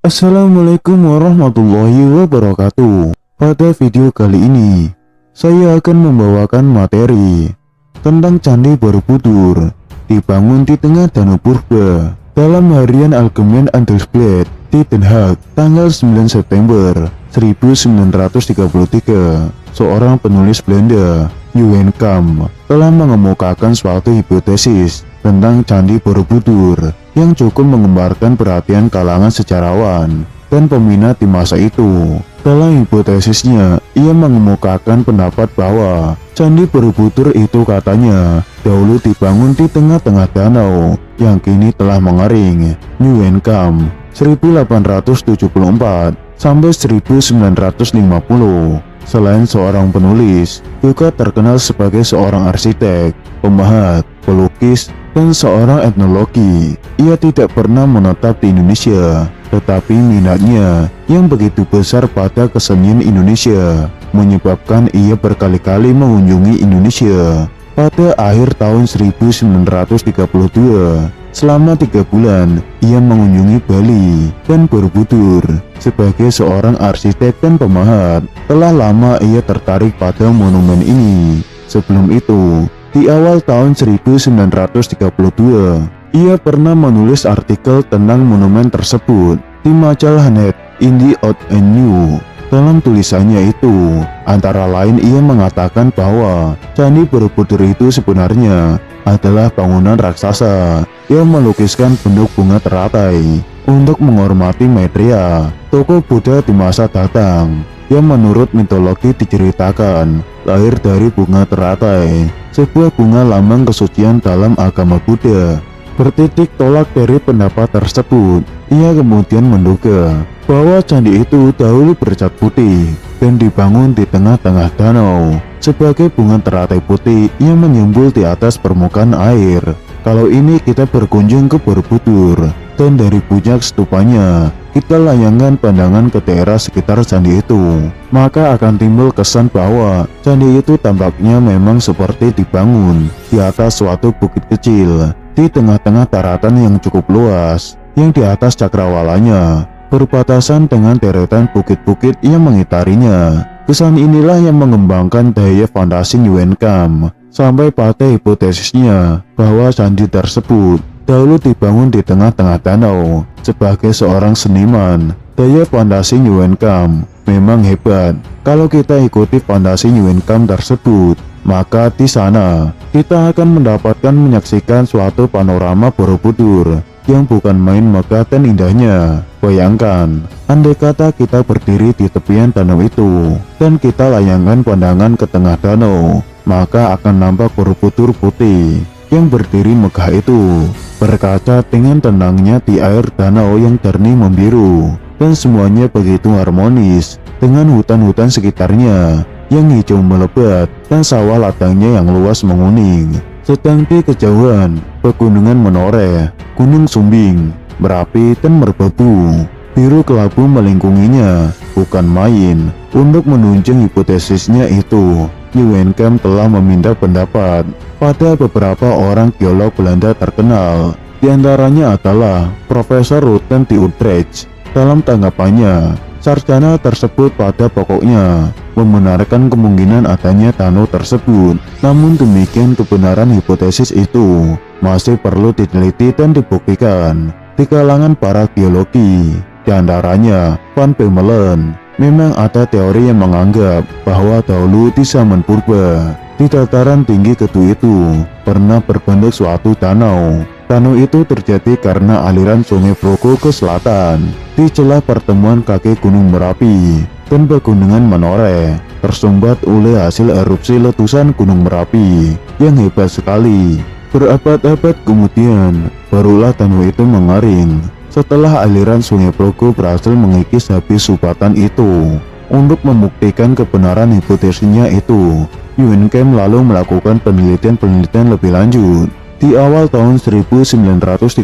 Assalamualaikum warahmatullahi wabarakatuh. Pada video kali ini, saya akan membawakan materi tentang Candi Borobudur dibangun di tengah Danau Purba dalam harian Algemeen Handelsblad di Den Haag tanggal 9 September 1933. Seorang penulis Belanda, Johan Kam, telah mengemukakan suatu hipotesis tentang Candi Borobudur yang cukup menggemparkan perhatian kalangan sejarawan dan peminat di masa itu. Dalam hipotesisnya, ia mengemukakan pendapat bahwa Candi Borobudur itu katanya dahulu dibangun di tengah-tengah danau yang kini telah mengering. Johan Kam 1874 sampai 1950. Selain seorang penulis, juga terkenal sebagai seorang arsitek, pemahat, pelukis, dan seorang etnologi. Ia tidak pernah menetap di Indonesia, tetapi minatnya yang begitu besar pada kesenian Indonesia menyebabkan ia berkali-kali mengunjungi Indonesia. Pada akhir tahun 1932, selama 3 bulan, ia mengunjungi Bali dan Borobudur. Sebagai seorang arsitek dan pemahat, telah lama ia tertarik pada monumen ini. Sebelum itu, di awal tahun 1932, ia pernah menulis artikel tentang monumen tersebut di majalah Net in the Old and New. Dalam tulisannya itu, antara lain ia mengatakan bahwa Candi Borobudur itu sebenarnya adalah bangunan raksasa yang melukiskan bentuk bunga teratai untuk menghormati Maitreya, tokoh Buddha di masa datang, yang menurut mitologi diceritakan lahir dari bunga teratai, sebuah bunga lambang kesucian dalam agama Buddha. Bertitik tolak dari pendapat tersebut, ia kemudian menduga bahwa candi itu dahulu bercat putih dan dibangun di tengah-tengah danau sebagai bunga teratai putih yang menyembul di atas permukaan air. Kalau ini kita berkunjung ke Borobudur dan dari puncak stupanya kita layangkan pandangan ke daerah sekitar candi itu, maka akan timbul kesan bahwa candi itu tampaknya memang seperti dibangun di atas suatu bukit kecil di tengah-tengah daratan yang cukup luas, yang di atas cakrawalanya berbatasan dengan deretan bukit-bukit yang mengitarinya. Kesan inilah yang mengembangkan daya fantasi Johan Kam sampai pada hipotesisnya bahwa candi tersebut dahulu dibangun di tengah-tengah danau. Sebagai seorang seniman, daya fantasi Johan Kam memang hebat. Kalau kita ikuti fantasi Johan Kam tersebut, maka di sana kita akan mendapatkan menyaksikan suatu panorama Borobudur yang bukan main megah dan indahnya. Bayangkan, andai kata kita berdiri di tepian danau itu dan kita layangkan pandangan ke tengah danau, maka akan nampak Borobudur putih yang berdiri megah itu, berkaca dengan tenangnya di air danau yang jernih membiru, dan semuanya begitu harmonis dengan hutan-hutan sekitarnya yang hijau melebat dan sawah ladangnya yang luas menguning. Sedang di kejauhan, pegunungan menoreh, Gunung Sumbing, Merapi, dan Merbabu, biru kelabu melingkunginya. Bukan main. Untuk menunjang hipotesisnya itu, Johan Kam telah meminta pendapat pada beberapa orang geolog Belanda terkenal. Di antaranya adalah Profesor Rutten di Utrecht. Dalam tanggapannya, sarjana tersebut pada pokoknya membenarkan kemungkinan adanya danau tersebut. Namun demikian, kebenaran hipotesis itu masih perlu diteliti dan dibuktikan di kalangan para geologi. Di antaranya Van Bemmelen. Memang ada teori yang menganggap bahwa dahulu di zaman purba, di dataran tinggi Kedu itu pernah berbentuk suatu danau. Danau itu terjadi karena aliran sungai Brogo ke selatan di celah pertemuan kaki Gunung Merapi dan pegunungan menoreh, tersumbat oleh hasil erupsi letusan Gunung Merapi yang hebat sekali. Berabad-abad kemudian, barulah danau itu mengering setelah aliran sungai Brogo berhasil mengikis habis subatan itu. Untuk membuktikan kebenaran hipotesisnya itu, Johan Kam lalu melakukan penelitian lebih lanjut di awal tahun 1937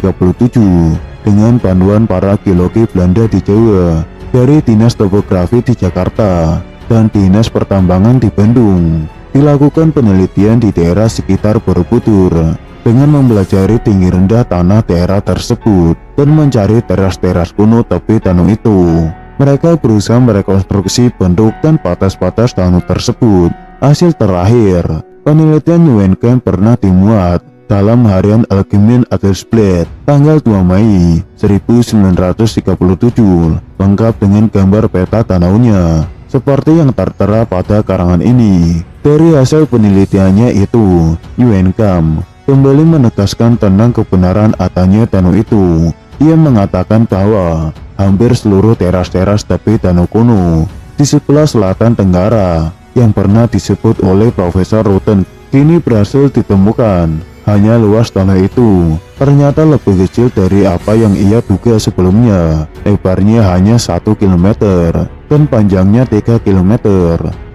dengan panduan para geologi Belanda di Jawa, dari Dinas Topografi di Jakarta dan Dinas Pertambangan di Bandung. Dilakukan penelitian di daerah sekitar Borobudur dengan mempelajari tinggi rendah tanah daerah tersebut dan mencari teras-teras kuno tepi danau itu. Mereka berusaha merekonstruksi bentuk dan batas-batas danau tersebut. Hasil terakhir, penelitian Neuenkamp pernah dimuat dalam harian Algemeen Handelsblad tanggal 2 Mei 1937, lengkap dengan gambar peta danaunya seperti yang tertera pada karangan ini. Dari hasil penelitiannya itu, Neuenkamp kembali menegaskan tentang kebenaran adanya danau itu. Ia mengatakan bahwa hampir seluruh teras-teras tepi danau kuno di sebelah selatan tenggara yang pernah disebut oleh Profesor Rutten kini berhasil ditemukan. Hanya luas tanah itu ternyata lebih kecil dari apa yang ia duga sebelumnya. Lebarnya hanya 1 km dan panjangnya 3 km.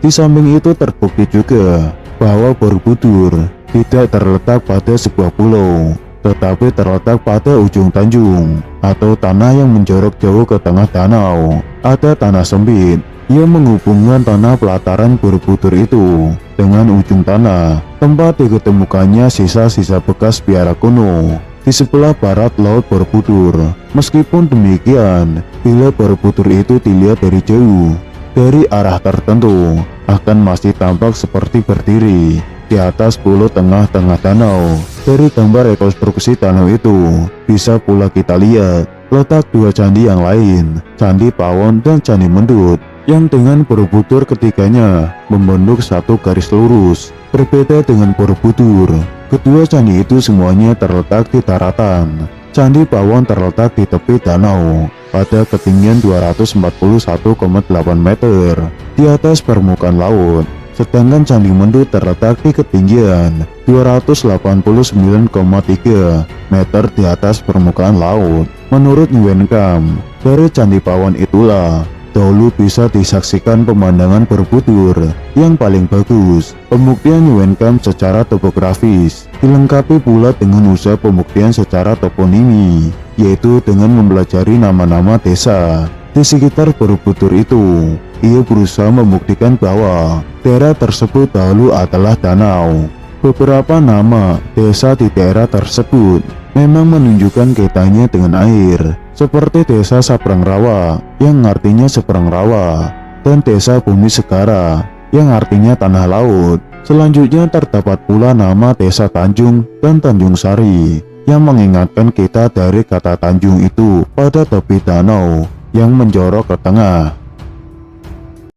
Di samping itu terbukti juga bahwa Borobudur tidak terletak pada sebuah pulau, tetapi terletak pada ujung tanjung atau tanah yang menjorok jauh ke tengah danau. Ada tanah sempit yang menghubungkan tanah pelataran Borobudur itu dengan ujung tanah tempat diketemukannya sisa-sisa bekas biara kuno di sebelah barat laut Borobudur. Meskipun demikian, bila Borobudur itu dilihat dari jauh dari arah tertentu, akan masih tampak seperti berdiri di atas pulau tengah-tengah danau. Dari gambar rekonstruksi danau itu, bisa pula kita lihat letak dua candi yang lain, Candi Pawon dan Candi Mendut, yang dengan Borobudur ketiganya membentuk satu garis lurus. Berbeda dengan Borobudur, kedua candi itu semuanya terletak di daratan. Candi Pawon terletak di tepi danau pada ketinggian 241,8 meter di atas permukaan laut. Sedangkan Candi Mendut terletak di ketinggian 289,3 meter di atas permukaan laut. Menurut Neuenkamp, dari Candi Pawon itulah dahulu bisa disaksikan pemandangan Borobudur yang paling bagus. Pembuktian Neuenkamp secara topografis dilengkapi pula dengan usaha pembuktian secara toponimi, yaitu dengan mempelajari nama-nama desa di sekitar Borobudur itu. Ia berusaha membuktikan bahwa daerah tersebut dahulu adalah danau. Beberapa nama desa di daerah tersebut memang menunjukkan kaitannya dengan air, seperti desa Sabrang Rawa yang artinya seberang rawa, dan desa Bumi Segara yang artinya tanah laut. Selanjutnya terdapat pula nama desa Tanjung dan Tanjung Sari yang mengingatkan kita dari kata Tanjung itu pada tepi danau yang menjorok ke tengah.